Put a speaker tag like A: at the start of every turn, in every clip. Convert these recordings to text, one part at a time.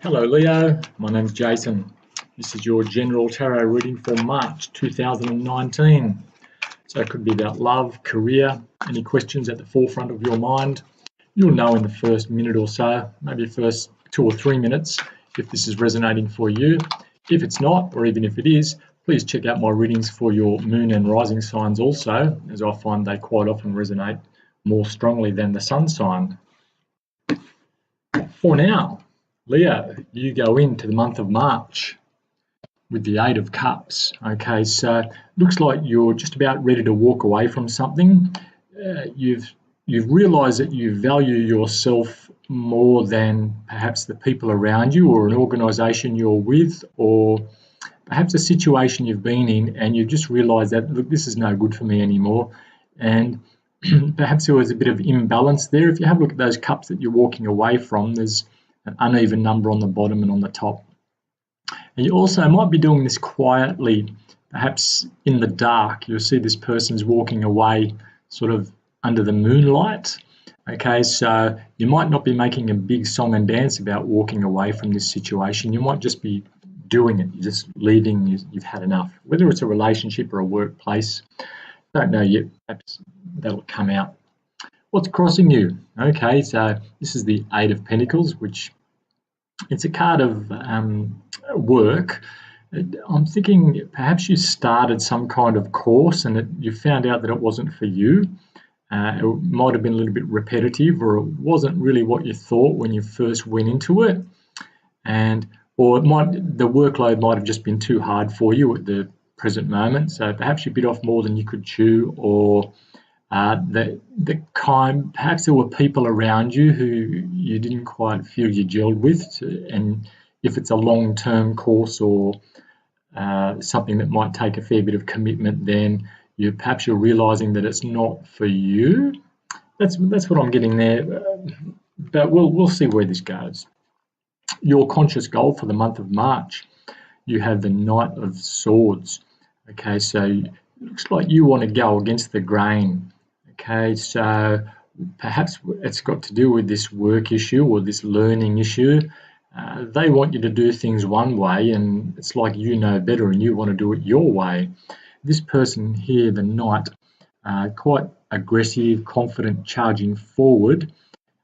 A: Hello Leo, my name's Jason. This is your general tarot reading for March 2019. So it could be about love, career, any questions at the forefront of your mind. You'll know in the first minute or so, maybe the first 2 or 3 minutes, if this is resonating for you. If it's not, or even if it is, please check out my readings for your moon and rising signs also, as I find they quite often resonate more strongly than the sun sign. For now, Leo, you go into the month of March with the Eight of Cups. Okay, so looks like you're just about ready to walk away from something. You've realised that you value yourself more than perhaps the people around you or an organisation you're with, or perhaps a situation you've been in, and you've just realised that, look, this is no good for me anymore. And perhaps there was a bit of imbalance there. If you have a look at those cups that you're walking away from, there's an uneven number on the bottom and on the top. And you also might be doing this quietly, perhaps in the dark. You'll see this person's walking away sort of under the moonlight. Okay, so you might not be making a big song and dance about walking away from this situation. You might just be doing it. You're just leaving, you've had enough. Whether it's a relationship or a workplace, don't know yet. Perhaps that'll come out. What's crossing you? Okay, so this is the Eight of Pentacles, which it's a card of work. I'm thinking perhaps you started some kind of course and you found out that it wasn't for you. It might have been a little bit repetitive, or it wasn't really what you thought when you first went into it, or the workload might have just been too hard for you at the present moment. So perhaps you bit off more than you could chew, or perhaps there were people around you who you didn't quite feel you gelled with, and if it's a long-term course or something that might take a fair bit of commitment, then perhaps you're realising that it's not for you. That's what I'm getting there, but we'll see where this goes. Your conscious goal for the month of March, you have the Knight of Swords. Okay, so it looks like you want to go against the grain. Okay, so perhaps it's got to do with this work issue or this learning issue. They want you to do things one way, and it's like you know better and you want to do it your way. This person here, the Knight, quite aggressive, confident, charging forward,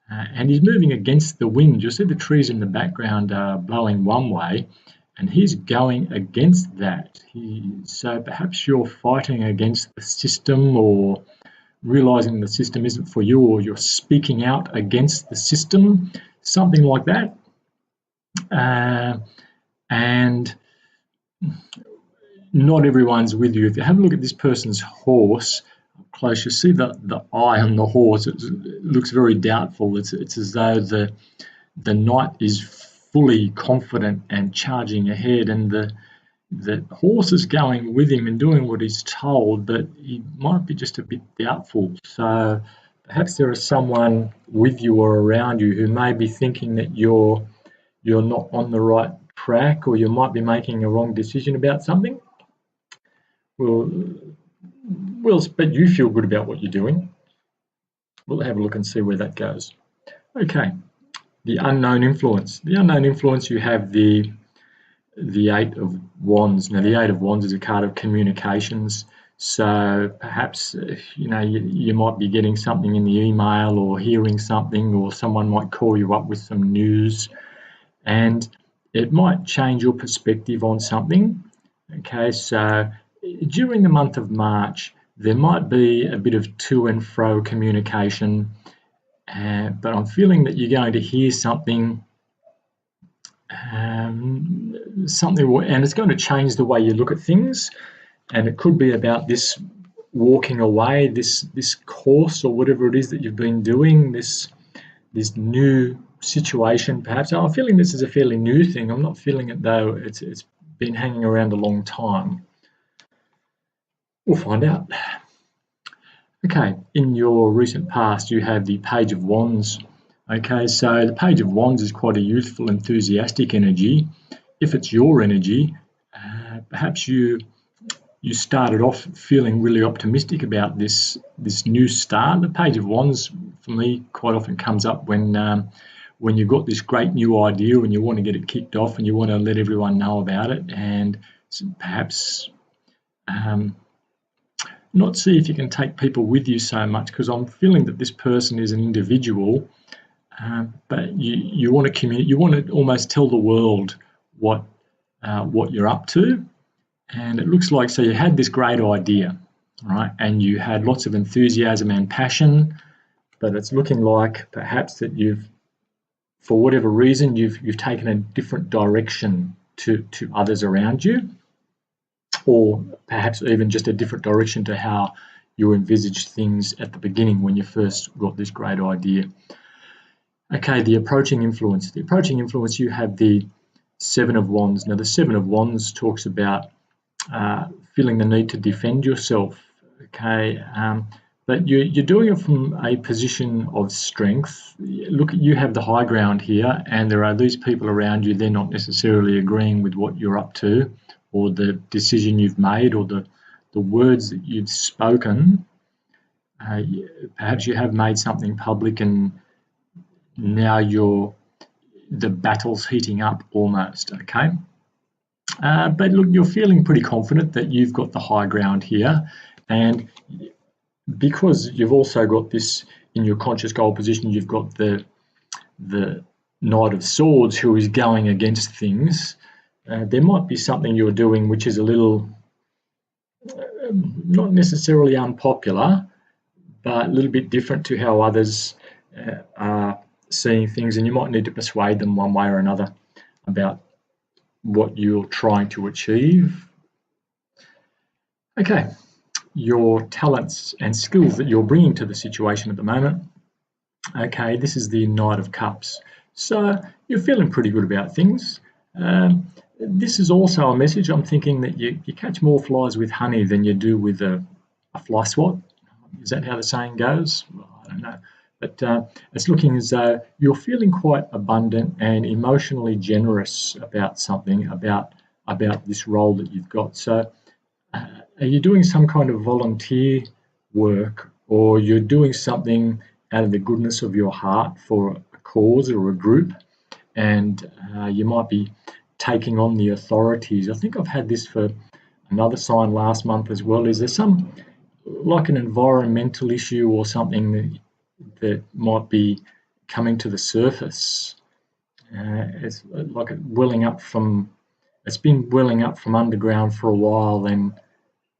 A: and he's moving against the wind. You'll see the trees in the background blowing one way, and he's going against that. So perhaps you're fighting against the system, or realizing the system isn't for you, or you're speaking out against the system, something like that. And not everyone's with you. If you have a look at this person's horse close, you see the eye on the horse. It looks very doubtful. It's as though the Knight is fully confident and charging ahead, and the horse is going with him and doing what he's told, but he might be just a bit doubtful. So perhaps there is someone with you or around you who may be thinking that you're not on the right track, or you might be making a wrong decision about something. But you feel good about what you're doing. We'll have a look and see where that goes. Okay, the unknown influence. The unknown influence, you have the Eight of Wands. Now, the Eight of Wands is a card of communications. So perhaps you might be getting something in the email, or hearing something, or someone might call you up with some news, and it might change your perspective on something. Okay, so during the month of March, there might be a bit of to and fro communication, but I'm feeling that you're going to hear something, and it's going to change the way you look at things. And it could be about this walking away, this course, or whatever it is that you've been doing, this new situation perhaps. I'm feeling this is a fairly new thing. I'm not feeling it though it's been hanging around a long time. We'll find out. Okay, in your recent past, you have the Page of Wands. Okay, so the Page of Wands is quite a youthful, enthusiastic energy. If it's your energy, perhaps you started off feeling really optimistic about this new start. The Page of Wands, for me, quite often comes up when when you've got this great new idea and you want to get it kicked off and you want to let everyone know about it, and perhaps not see if you can take people with you so much, because I'm feeling that this person is an individual, but you want to communicate, you want to almost tell the world what you're up to. And it looks like, so you had this great idea, right? And you had lots of enthusiasm and passion, but it's looking like perhaps that for whatever reason, you've taken a different direction to others around you, or perhaps even just a different direction to how you envisaged things at the beginning when you first got this great idea. Okay, the approaching influence. The approaching influence, you have the Seven of Wands. Now, the Seven of Wands talks about feeling the need to defend yourself, okay? But you're doing it from a position of strength. Look, you have the high ground here, and there are these people around you, they're not necessarily agreeing with what you're up to, or the decision you've made, or the words that you've spoken. Perhaps you have made something public, and now the battle's heating up almost, okay? But look, you're feeling pretty confident that you've got the high ground here, and because you've also got this in your conscious goal position, you've got the Knight of Swords who is going against things. There might be something you're doing which is a little, not necessarily unpopular, but a little bit different to how others are seeing things, and you might need to persuade them one way or another about what you're trying to achieve. Okay, your talents and skills that you're bringing to the situation at the moment. Okay, this is the Knight of Cups. So you're feeling pretty good about things. This is also a message. I'm thinking that you catch more flies with honey than you do with a fly swat. Is that how the saying goes? Well, I don't know. But it's looking as though you're feeling quite abundant and emotionally generous about something, about this role that you've got. So are you doing some kind of volunteer work, or you're doing something out of the goodness of your heart for a cause or a group, and you might be taking on the authorities? I think I've had this for another sign last month as well. Is there some, like an environmental issue or something that might be coming to the surface? It's like it's been welling up from underground for a while,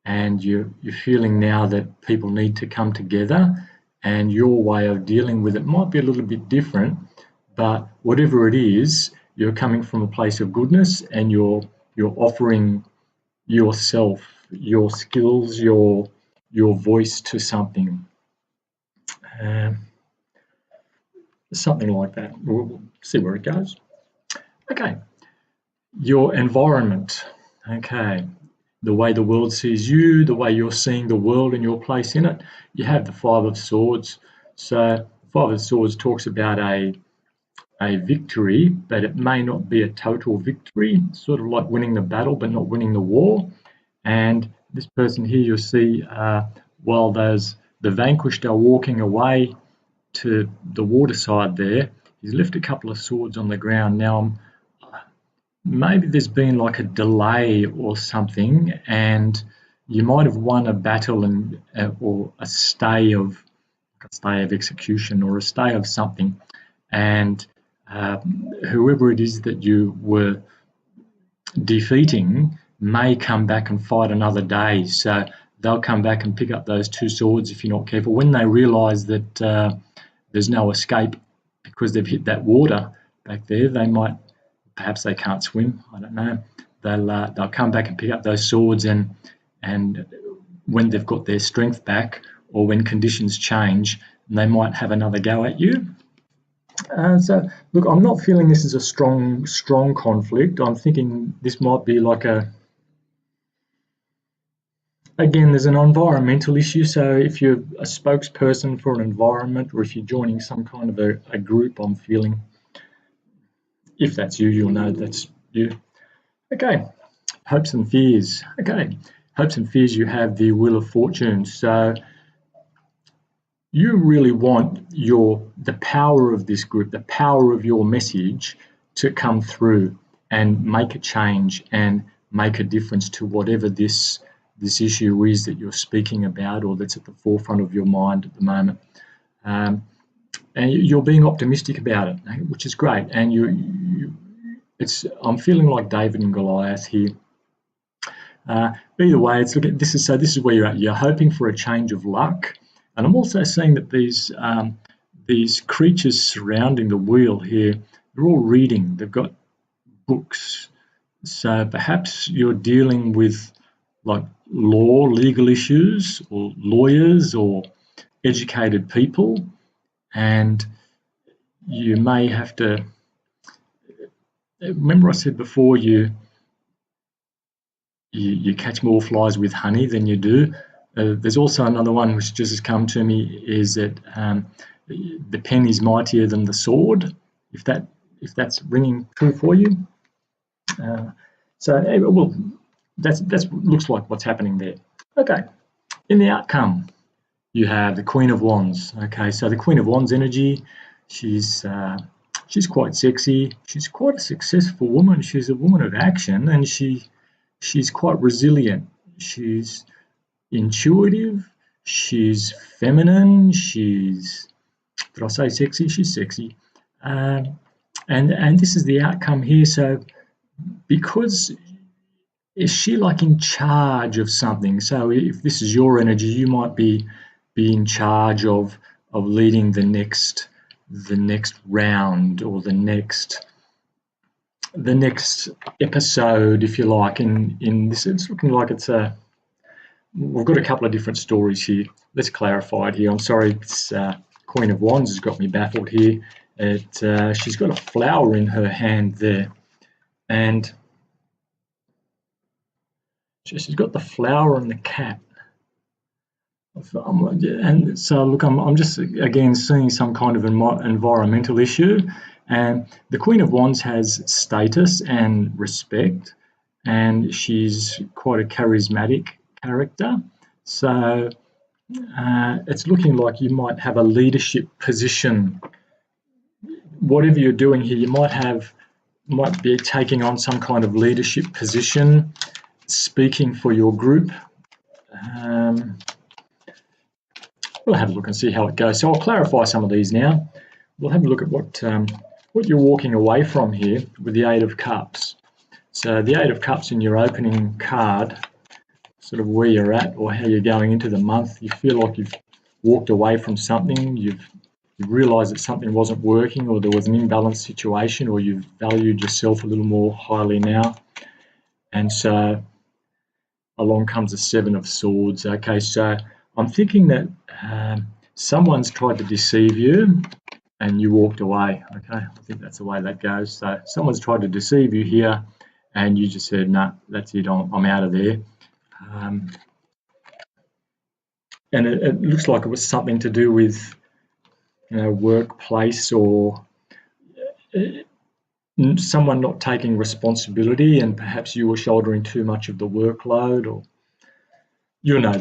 A: and you're feeling now that people need to come together, and your way of dealing with it might be a little bit different, but whatever it is, you're coming from a place of goodness, and you're offering yourself, your skills, your voice to something. Something like that. We'll see where it goes. Okay, your environment. Okay, the way the world sees you, the way you're seeing the world and your place in it. You have the Five of Swords. So Five of Swords talks about a victory, but it may not be a total victory, sort of like winning the battle but not winning the war. And this person here, you'll see, while the vanquished are walking away to the water side there, he's left a couple of swords on the ground. Now, maybe there's been like a delay or something, and you might have won a battle or a stay of execution, or a stay of something, and whoever it is that you were defeating may come back and fight another day. So they'll come back and pick up those two swords if you're not careful. When they realise that there's no escape because they've hit that water back there, perhaps they can't swim, I don't know. They'll come back and pick up those swords, and when they've got their strength back, or when conditions change, they might have another go at you. So look, I'm not feeling this is a strong conflict. I'm thinking this might be like again, there's an environmental issue. So if you're a spokesperson for an environment, or if you're joining some kind of a group, I'm feeling, if that's you, you'll know that's you. Okay, hopes and fears. Okay, hopes and fears, you have the Wheel of Fortune. So you really want the power of this group, the power of your message to come through and make a change and make a difference to whatever this issue is that you're speaking about or that's at the forefront of your mind at the moment. And you're being optimistic about it, which is great. And I'm feeling like David and Goliath here. Either way, this is where you're at. You're hoping for a change of luck, and I'm also seeing that these creatures surrounding the wheel here, they're all reading. They've got books, so perhaps you're dealing with like legal issues, or lawyers, or educated people, and you may have to. Remember, I said before, you catch more flies with honey than you do. There's also another one which just has come to me, is that the pen is mightier than the sword. If that's ringing true for you, that looks like what's happening there. Okay, in the outcome, you have the Queen of Wands. Okay, so the Queen of Wands energy, she's quite sexy. She's quite a successful woman. She's a woman of action, and she's quite resilient. She's intuitive. She's feminine. Did I say sexy? She's sexy. And this is the outcome here. So because is she like in charge of something? So if this is your energy, you might be in charge of leading the next round, or the next episode, if you like. In this, it's looking like we've got a couple of different stories here. Let's clarify it here. I'm sorry, it's Queen of Wands has got me baffled here. She's got a flower in her hand there, and she's got the flower and the cat. And so look, I'm just again seeing some kind of environmental issue, and the Queen of Wands has status and respect, and she's quite a charismatic character. So it's looking like you might have a leadership position. Whatever you're doing here, you might be taking on some kind of leadership position, speaking for your group. We'll have a look and see how it goes. So I'll clarify some of these now. We'll have a look at what you're walking away from here with the Eight of Cups. So the Eight of Cups in your opening card, sort of where you're at or how you're going into the month. You feel like you've walked away from something. You've realised that something wasn't working, or there was an imbalanced situation, or you've valued yourself a little more highly now. And so along comes the Seven of Swords. Okay, so I'm thinking that someone's tried to deceive you and you walked away. Okay, I think that's the way that goes. So someone's tried to deceive you here and you just said, nah, that's it, I'm out of there. And it looks like it was something to do with, workplace, or someone not taking responsibility, and perhaps you were shouldering too much of the workload, or you'll know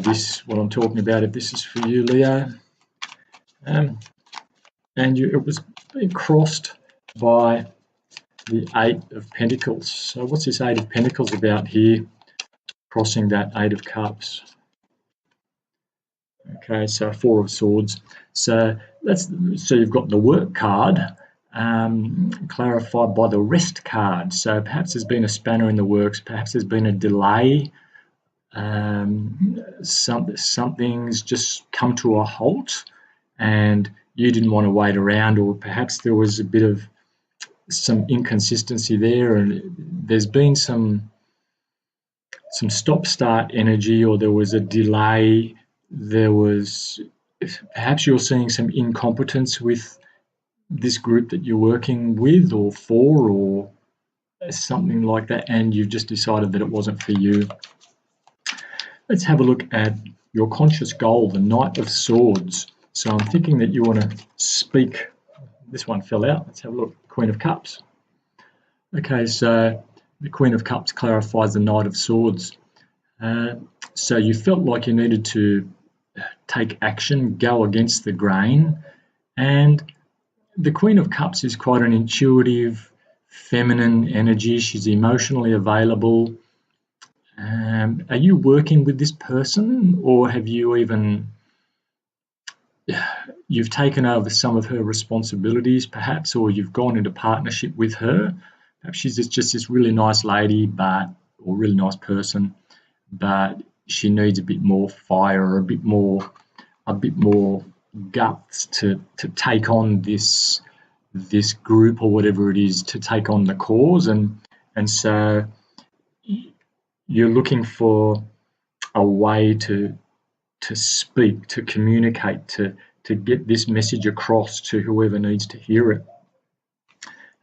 A: what I'm talking about if this is for you, Leo. And it was being crossed by the Eight of Pentacles. So what's this Eight of Pentacles about here, crossing that Eight of Cups? Okay, so Four of Swords. So you've got the work card clarified by the Rest card. So perhaps there's been a spanner in the works. Perhaps there's been a delay. Something's just come to a halt, and you didn't want to wait around, or perhaps there was a bit of some inconsistency there, and there's been some stop-start energy, or there was a delay. Perhaps you're seeing some incompetence with this group that you're working with or for, or something like that, and you've just decided that it wasn't for you. Let's have a look at your conscious goal, the Knight of Swords. So I'm thinking that you want to speak. This one fell out. Let's have a look. Queen of Cups. Okay, so the Queen of Cups clarifies the Knight of Swords. So you felt like you needed to take action, go against the grain. And the Queen of Cups is quite an intuitive, feminine energy. She's emotionally available. Are you working with this person, or have you you've taken over some of her responsibilities perhaps, or you've gone into partnership with her? Perhaps she's just this really nice lady, or really nice person, but she needs a bit more fire, or a bit more guts to take on this group, or whatever it is, to take on the cause. And so you're looking for a way to speak, to communicate, to get this message across to whoever needs to hear it.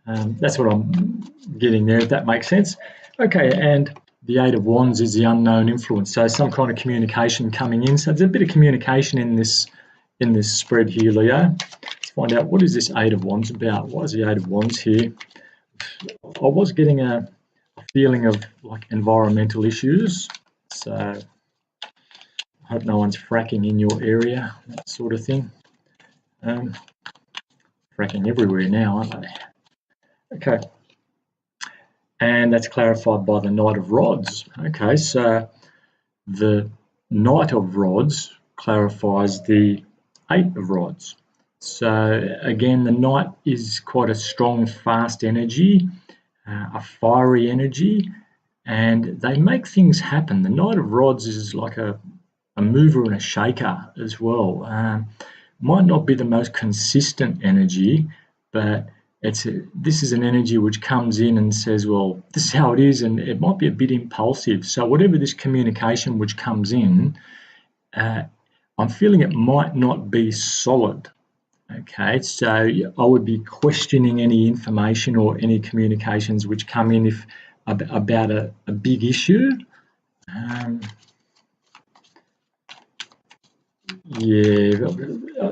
A: That's what I'm getting there, if that makes sense. Okay, and the Eight of Wands is the unknown influence, so some kind of communication coming in. So there's a bit of communication in this spread here, Leo. Let's find out, what is this Eight of Wands about? What is the Eight of Wands here? I was getting a feeling of like environmental issues, so I hope no one's fracking in your area, that sort of thing. Fracking everywhere now, aren't they? Okay, and that's clarified by the Knight of Rods. Okay, so the Knight of Rods clarifies the Eight of Rods. So again, the Knight is quite a strong, fast energy, a fiery energy, and they make things happen. The Knight of Rods is like a mover and a shaker as well. Might not be the most consistent energy, but this is an energy which comes in and says, well, this is how it is, and it might be a bit impulsive. So whatever this communication which comes in, I'm feeling it might not be solid. Okay, so I would be questioning any information or any communications which come in about a big issue. Yeah,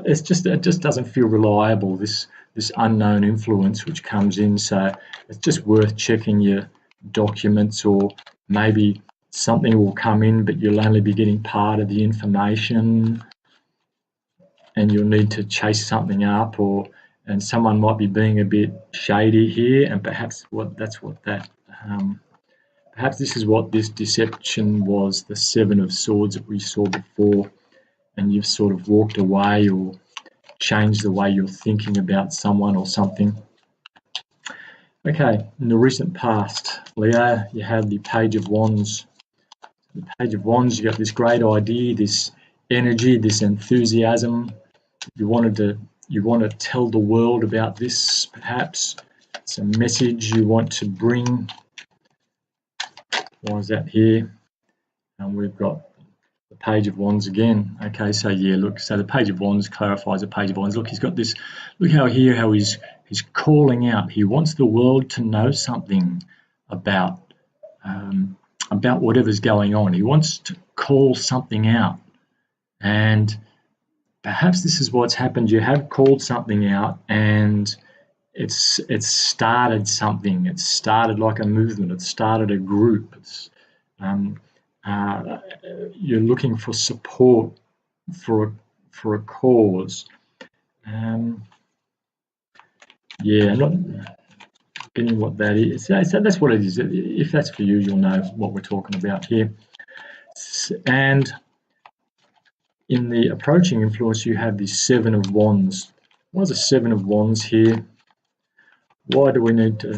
A: it just doesn't feel reliable, this unknown influence which comes in. So it's just worth checking your documents, or maybe something will come in but you'll only be getting part of the information, and you'll need to chase something up, and someone might be being a bit shady here, and perhaps perhaps this is what this deception was, the Seven of Swords that we saw before, and you've sort of walked away or changed the way you're thinking about someone or something. Okay, in the recent past, Leo, you have the Page of Wands. The Page of Wands, you got this great idea, this energy, this enthusiasm. You want to tell the world about this, perhaps. It's a message you want to bring. Why is that here? And we've got the Page of Wands again. Okay, so yeah, look, so the Page of Wands clarifies the Page of Wands. Look, he's got this, look how he's calling out. He wants the world to know something about whatever's going on. He wants to call something out. And perhaps this is what's happened. You have called something out, and it's started something. It started like a movement. It started a group. You're looking for support for a cause. Yeah, I'm not getting what that is. So that's what it is. If that's for you, you'll know what we're talking about here. And in the approaching influence, you have the Seven of Wands. Why is the Seven of Wands here? Why do we need to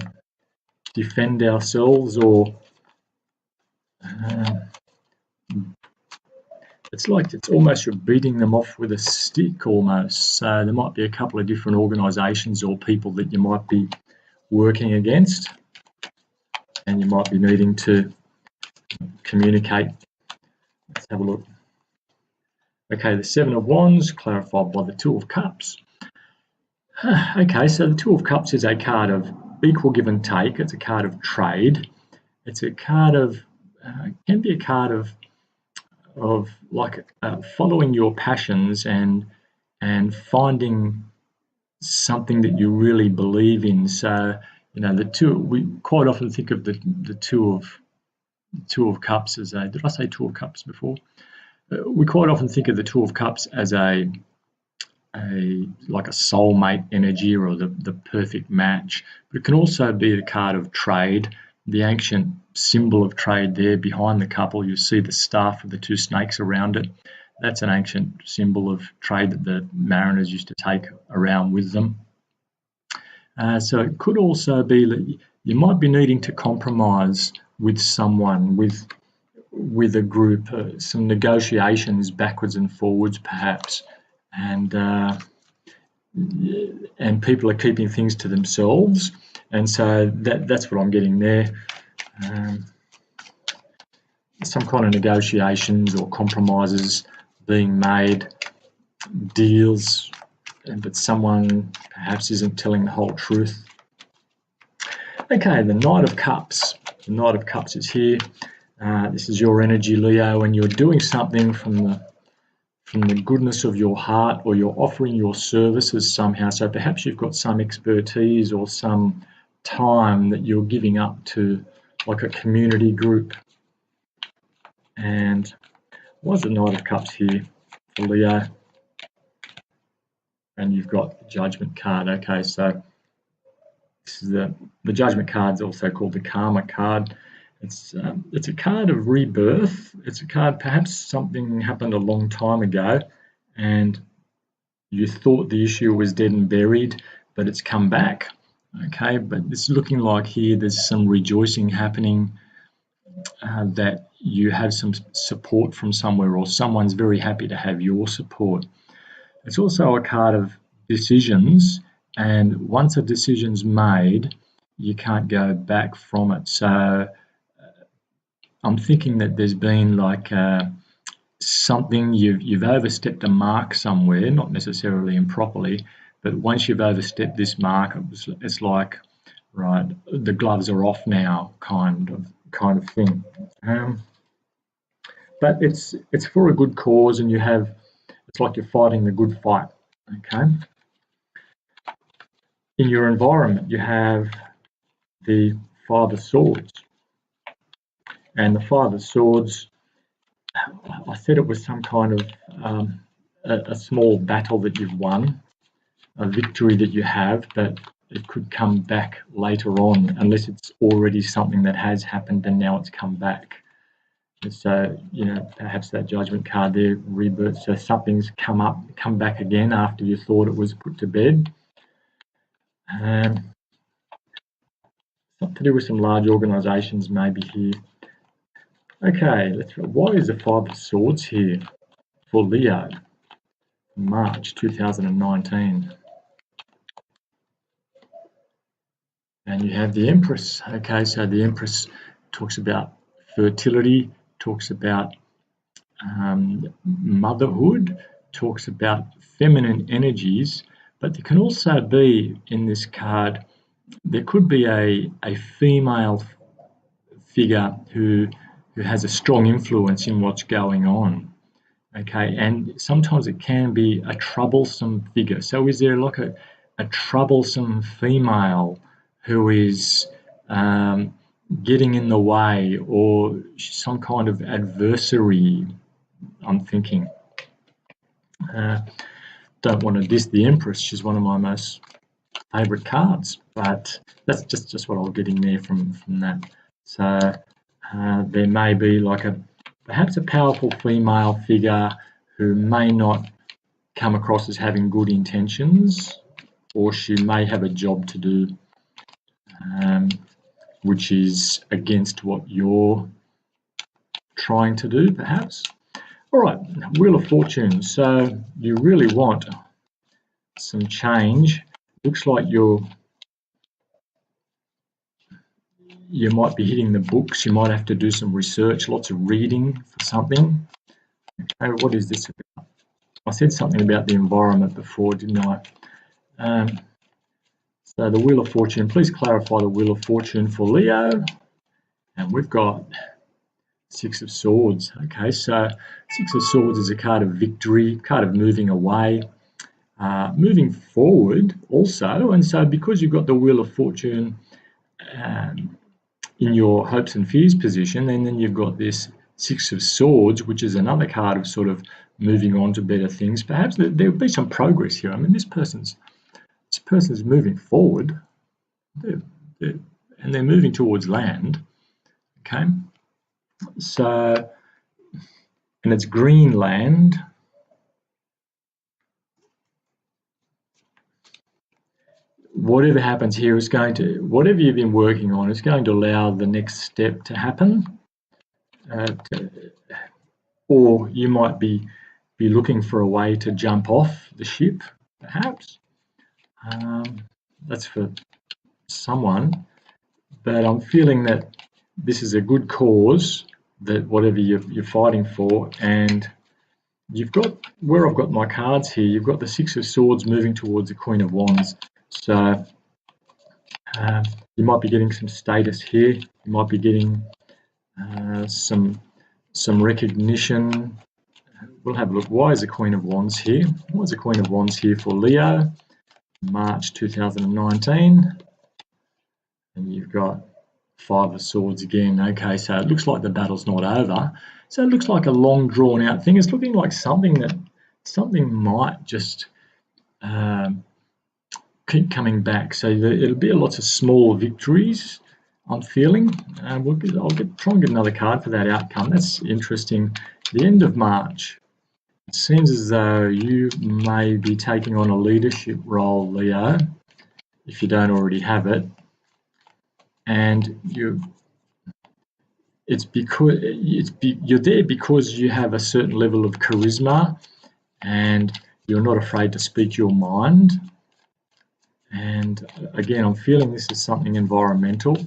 A: defend ourselves, or it's like it's almost you're beating them off with a stick almost. So there might be a couple of different organisations or people that you might be working against, and you might be needing to communicate. Let's have a look. Okay, the Seven of Wands clarified by the Two of Cups. Okay, so the Two of Cups is a card of equal give and take. It's a card of trade. It's a card of can be a card of like following your passions and finding something that you really believe in. So we quite often think of the Two of Cups as a, did I say Two of Cups before? We quite often think of the Two of Cups as like a soulmate energy or the perfect match, but it can also be the card of trade, the ancient symbol of trade there behind the couple. You see the staff with the two snakes around it. That's an ancient symbol of trade that the mariners used to take around with them. So it could also be that you might be needing to compromise with someone, with a group, some negotiations backwards and forwards perhaps, and people are keeping things to themselves, and so that's what I'm getting there. Some kind of negotiations or compromises being made, deals, but someone perhaps isn't telling the whole truth. Okay, the Knight of Cups. The Knight of Cups is here. This is your energy, Leo, and you're doing something from the goodness of your heart, or you're offering your services somehow. So perhaps you've got some expertise or some time that you're giving up to like a community group. And what's the Knight of Cups here for Leo? And you've got the Judgment card. Okay, so this is the Judgment card is also called the Karma card. It's a card of rebirth. It's a card, perhaps something happened a long time ago and you thought the issue was dead and buried, but it's come back. Okay, but it's looking like here there's some rejoicing happening, that you have some support from somewhere, or someone's very happy to have your support. It's also a card of decisions, and once a decision's made, you can't go back from it. So I'm thinking that there's been like something, you've overstepped a mark somewhere, not necessarily improperly, but once you've overstepped this mark, it's like, right, the gloves are off now, kind of thing. But it's for a good cause, and it's like you're fighting the good fight. Okay. In your environment, you have the Five of Swords, and the Five of Swords, I said it was some kind of a small battle that you've won, a victory that you have, but it could come back later on, unless it's already something that has happened and now it's come back. And so, perhaps that Judgment card there, rebirth, so something's come back again after you thought it was put to bed. Something to do with some large organisations maybe here. Okay, why is the Five of Swords here for Leo? March 2019. And you have the Empress. Okay, so the Empress talks about fertility, talks about motherhood, talks about feminine energies, but there can also be, in this card, there could be a female figure who has a strong influence in what's going on. Okay, and sometimes it can be a troublesome figure. So is there like a troublesome female who is getting in the way, or some kind of adversary, I'm thinking. Don't want to diss the Empress, she's one of my most favourite cards, but that's just what I was getting there from that. So there may be like perhaps a powerful female figure who may not come across as having good intentions, or she may have a job to do which is against what you're trying to do, perhaps. All right, Wheel of Fortune. So you really want some change. Looks like you might be hitting the books. You might have to do some research, lots of reading for something. Okay, what is this about? I said something about the environment before, didn't I? So the Wheel of Fortune, please clarify the Wheel of Fortune for Leo. And we've got Six of Swords. Okay, so Six of Swords is a card of victory, card of moving away, moving forward also. And so because you've got the Wheel of Fortune in your hopes and fears position, and then you've got this Six of Swords, which is another card of sort of moving on to better things. Perhaps there'll be some progress here. I mean, this person's moving forward, and they're moving towards land. Okay, so, and it's green land. Whatever happens here is going to, whatever you've been working on, is going to allow the next step to happen. Or you might be looking for a way to jump off the ship, perhaps. That's for someone. But I'm feeling that this is a good cause, that whatever you're fighting for, and you've got, where I've got my cards here, you've got the Six of Swords moving towards the Queen of Wands. So you might be getting some status here. You might be getting some recognition. We'll have a look. Why is the Queen of Wands here? Why is the Queen of Wands here for Leo? March 2019. And you've got Five of Swords again. Okay, so it looks like the battle's not over. So it looks like a long drawn out thing. It's looking like something might just keep coming back. So it'll be lots of small victories, I'm feeling. I'll try and get another card for that outcome. That's interesting. The end of March. It seems as though you may be taking on a leadership role, Leo, if you don't already have it. And you're there because you have a certain level of charisma, and you're not afraid to speak your mind. And again, I'm feeling this is something environmental.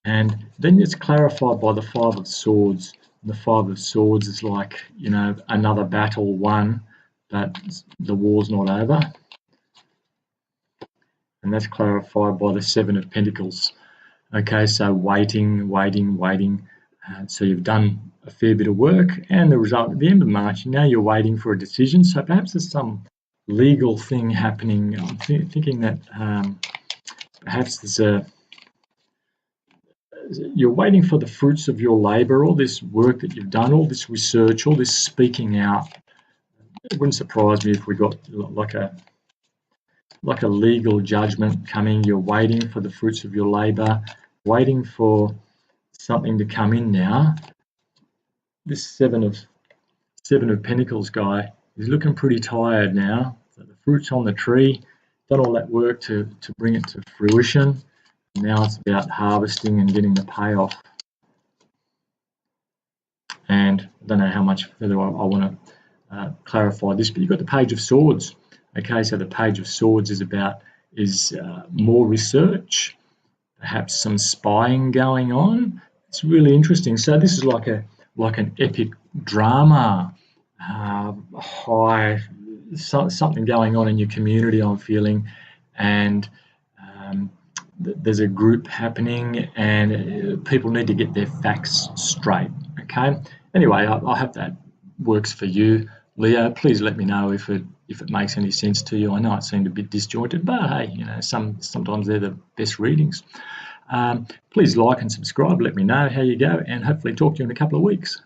A: And then it's clarified by the Five of Swords. And the Five of Swords is like, you know, another battle won, but the war's not over. And that's clarified by the Seven of Pentacles. Okay, so waiting. So you've done a fair bit of work, and the result at the end of March, now you're waiting for a decision. So perhaps there's some legal thing happening. I'm thinking that perhaps there's you're waiting for the fruits of your labor, all this work that you've done, all this research, all this speaking out. It wouldn't surprise me if we got like a legal judgment coming. You're waiting for the fruits of your labor, waiting for something to come in now. This Seven of Pentacles guy is looking pretty tired now. So the fruit's on the tree, done all that work to bring it to fruition. Now it's about harvesting and getting the payoff. And I don't know how much further I want to clarify this, but you've got the Page of Swords. Okay, so the Page of Swords is more research, perhaps some spying going on. It's really interesting. So this is like an epic drama, something going on in your community, I'm feeling, and there's a group happening, and people need to get their facts straight. Okay. Anyway, I hope that works for you, Leo. Please let me know if it makes any sense to you. I know it seemed a bit disjointed, but hey, you know, sometimes they're the best readings. Please like and subscribe. Let me know how you go, and hopefully talk to you in a couple of weeks.